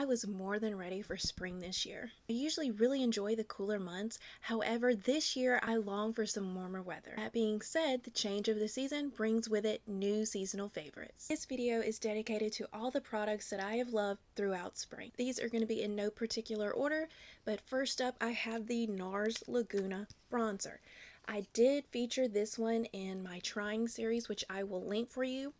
I was more than ready for spring this year. I usually really enjoy the cooler months, however, this year I long for some warmer weather. That being said, the change of the season brings with it new seasonal favorites. This video is dedicated to all the products that I have loved throughout spring. These are going to be in no particular order, but first up I have the Nars Laguna bronzer. I did feature this one in my trying series, which I will link for you.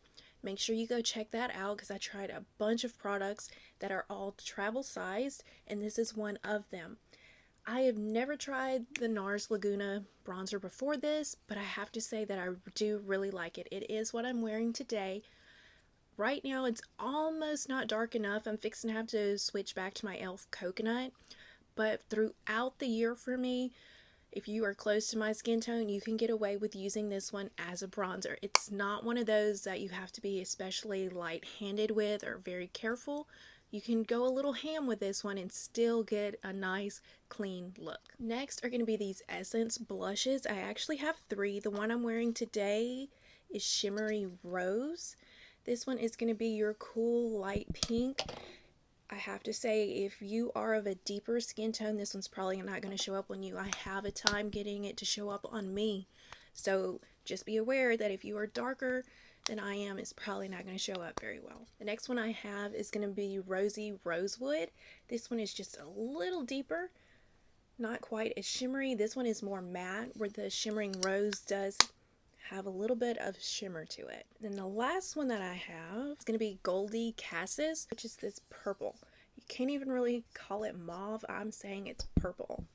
Make sure you go check that out because I tried a bunch of products that are all travel sized, and this is one of them. I have never tried the Nars Laguna bronzer before this, but I have to say that I do really like it. It is what I'm wearing today. Right now it's almost not dark enough. I'm fixing to have to switch back to my e.l.f. coconut, but throughout the year for me, if you are close to my skin tone, you can get away with using this one as a bronzer. It's not one of those that you have to be especially light-handed with or very careful. You can go a little ham with this one and still get a nice, clean look. Next are going to be these Essence blushes. I actually have 3. The one I'm wearing today is Shimmery Rose. This one is going to be your cool light pink. I have to say, if you are of a deeper skin tone, this one's probably not going to show up on you. I have a time getting it to show up on me. So just be aware that if you are darker than I am, it's probably not going to show up very well. The next one I have is going to be Rosy Rosewood. This one is just a little deeper, not quite as shimmery. This one is more matte, where the Shimmering Rose does have a little bit of shimmer to it. Then the last one that I have is going to be Goldie Cassis, which is this purple. You can't even really call it mauve. I'm saying it's purple.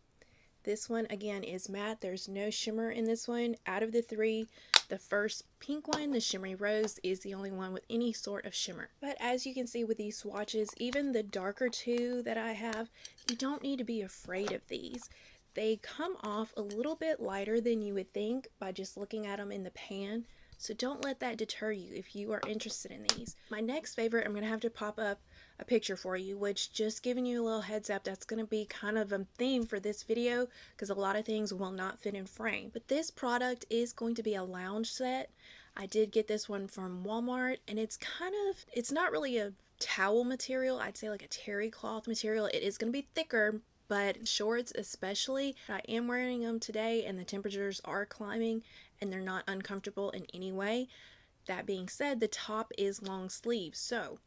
This one again is matte. There's no shimmer in this one. Out of the 3, the first pink one, the Shimmery Rose, is the only one with any sort of shimmer. But as you can see with these swatches, even the darker 2 that I have, you don't need to be afraid of these. They come off a little bit lighter than you would think by just looking at them in the pan, so don't let that deter you if you are interested in these. My next favorite, I'm going to have to pop up a picture for you, which, just giving you a little heads up, that's going to be kind of a theme for this video because a lot of things will not fit in frame. But this product is going to be a lounge set. I did get this one from Walmart, and it's not really a towel material. I'd say like a terry cloth material. It is going to be thicker, but shorts especially. I am wearing them today and the temperatures are climbing and they're not uncomfortable in any way. That being said, the top is long sleeves, so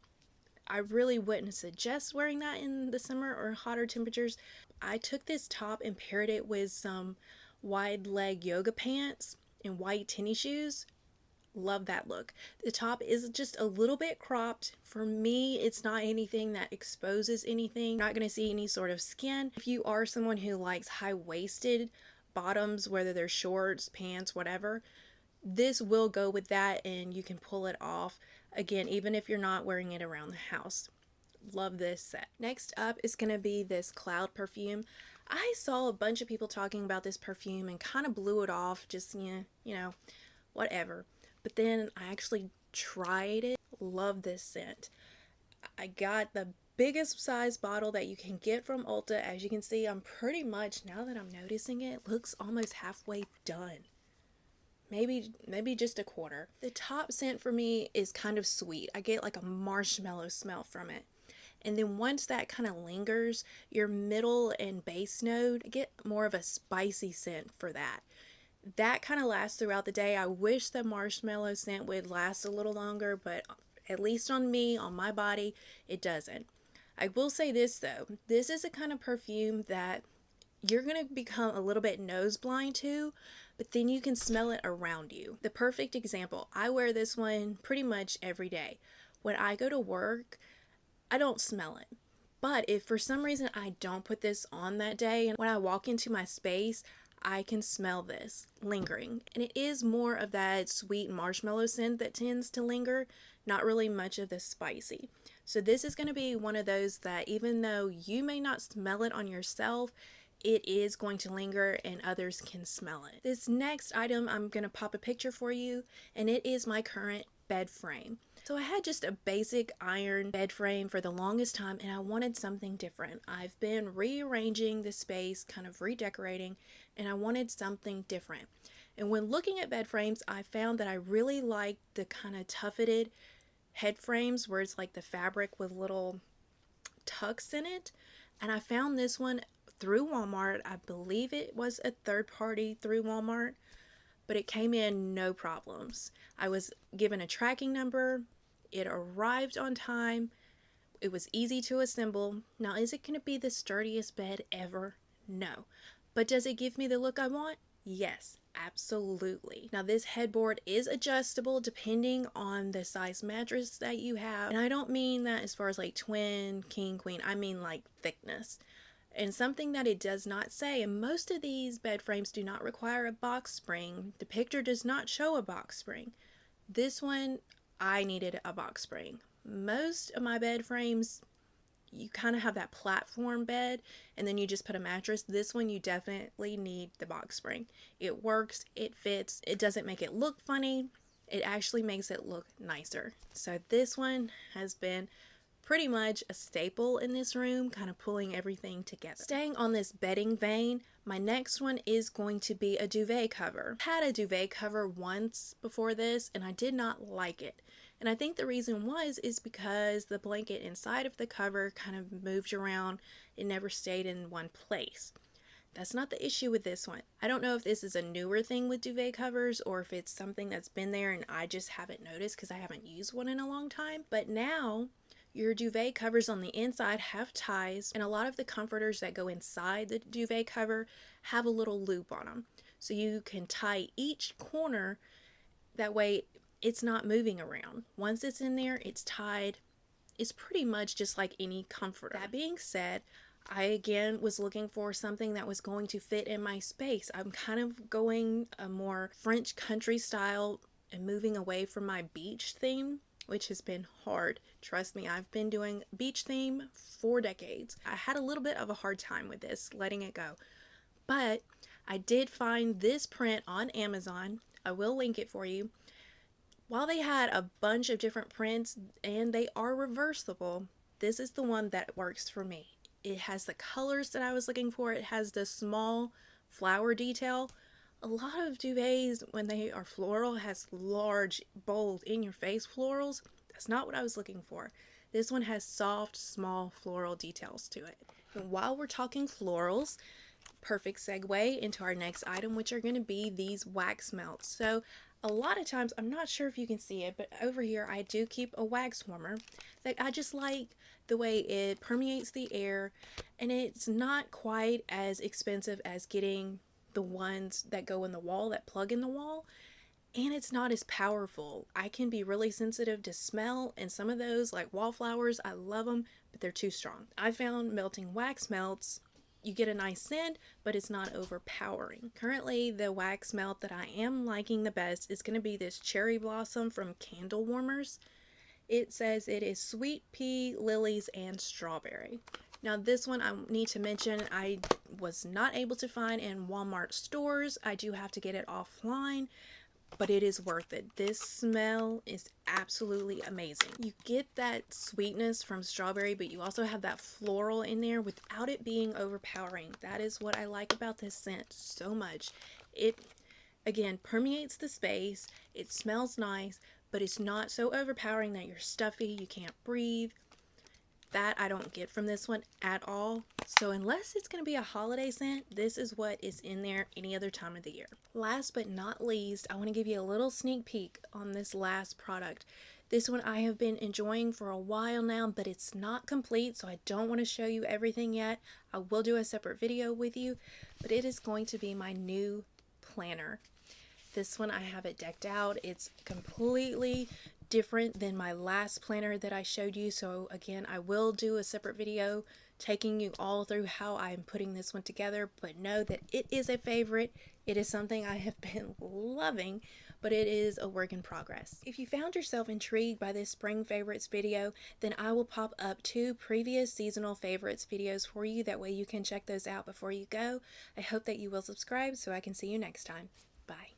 I really wouldn't suggest wearing that in the summer or hotter temperatures. I took this top and paired it with some wide leg yoga pants and white tennis shoes. Love that look. The top is just a little bit cropped. For me, it's not anything that exposes anything. You're not going to see any sort of skin. If you are someone who likes high-waisted bottoms, whether they're shorts, pants, whatever, this will go with that and you can pull it off. Again, even if you're not wearing it around the house. Love this set. Next up is going to be this Cloud perfume. I saw a bunch of people talking about this perfume and kind of blew it off, just, you know, whatever. But then I actually tried it. Love this scent. I got the biggest size bottle that you can get from Ulta. As you can see, I'm pretty much, now that I'm noticing it, looks almost halfway done. Maybe just a quarter. The top scent for me is kind of sweet. I get like a marshmallow smell from it. And then once that kind of lingers, your middle and base note, get more of a spicy scent for that. That kind of lasts throughout the day. I wish the marshmallow scent would last a little longer, but at least on me, on my body, it doesn't. I will say this though, this is a kind of perfume that you're going to become a little bit nose blind to, but then you can smell it around you. The perfect example, I wear this one pretty much every day. When I go to work, I don't smell it. But if for some reason I don't put this on that day, and when I walk into my space, I can smell this lingering, and it is more of that sweet marshmallow scent that tends to linger, not really much of the spicy. So this is going to be one of those that even though you may not smell it on yourself, it is going to linger and others can smell it. This next item, I'm going to pop a picture for you, and it is my current bed frame. So I had just a basic iron bed frame for the longest time, and I wanted something different. I've been rearranging the space, kind of redecorating, and I wanted something different. And when looking at bed frames, I found that I really liked the kind of tufted head frames where it's like the fabric with little tucks in it, and I found this one through Walmart. I believe it was a third party through Walmart, but it came in no problems. I was given a tracking number, it arrived on time, it was easy to assemble. Now, is it going to be the sturdiest bed ever? No. But does it give me the look I want? Yes, absolutely. Now, this headboard is adjustable depending on the size mattress that you have. And I don't mean that as far as like twin, king, queen. I mean like thickness. And something that it does not say, and most of these bed frames do not require a box spring. The picture does not show a box spring. This one, I needed a box spring. Most of my bed frames, you kind of have that platform bed and then you just put a mattress. This one, you definitely need the box spring. It works, it fits, it doesn't make it look funny, it actually makes it look nicer. So this one has been pretty much a staple in this room, kind of pulling everything together. Staying on this bedding vein, my next one is going to be a duvet cover. I had a duvet cover once before this and I did not like it. And I think the reason is because the blanket inside of the cover kind of moved around. It never stayed in one place. That's not the issue with this one. I don't know if this is a newer thing with duvet covers or if it's something that's been there and I just haven't noticed because I haven't used one in a long time. But now your duvet covers on the inside have ties, and a lot of the comforters that go inside the duvet cover have a little loop on them. So you can tie each corner, that way it's not moving around. Once it's in there, it's tied. It's pretty much just like any comforter. That being said, I again was looking for something that was going to fit in my space. I'm kind of going a more French country style and moving away from my beach theme, which has been hard. Trust me, I've been doing beach theme for decades. I had a little bit of a hard time with this, letting it go. But I did find this print on Amazon. I will link it for you. While they had a bunch of different prints and they are reversible, this is the one that works for me. It has the colors that I was looking for. It has the small flower detail. A lot of duvets, when they are floral, has large, bold, in-your-face florals. That's not what I was looking for. This one has soft, small floral details to it. And while we're talking florals, perfect segue into our next item, which are going to be these wax melts. So a lot of times, I'm not sure if you can see it, but over here I do keep a wax warmer that I just like the way it permeates the air, and it's not quite as expensive as getting the ones that go in the wall, that plug in the wall, and it's not as powerful. I can be really sensitive to smell, and some of those, like wallflowers, I love them, but they're too strong. I found melting wax melts, you get a nice scent, but it's not overpowering. Currently, the wax melt that I am liking the best is going to be this cherry blossom from Candle Warmers. It says it is sweet pea, lilies, and strawberry. Now this one I need to mention I was not able to find in Walmart stores. I do have to get it offline, but it is worth it. This smell is absolutely amazing. You get that sweetness from strawberry, but you also have that floral in there without it being overpowering. That is what I like about this scent so much. It, again, permeates the space. It smells nice, but it's not so overpowering that you're stuffy, you can't breathe. That I don't get from this one at all. So unless it's going to be a holiday scent, this is what is in there any other time of the year. Last but not least, I want to give you a little sneak peek on this last product. This one I have been enjoying for a while now, but it's not complete, so I don't want to show you everything yet. I will do a separate video with you, but it is going to be my new planner. This one, I have it decked out. It's completely different than my last planner that I showed you. So again, I will do a separate video taking you all through how I'm putting this one together, but know that it is a favorite. It is something I have been loving, but it is a work in progress. If you found yourself intrigued by this spring favorites video, then I will pop up 2 previous seasonal favorites videos for you. That way you can check those out before you go. I hope that you will subscribe so I can see you next time. Bye.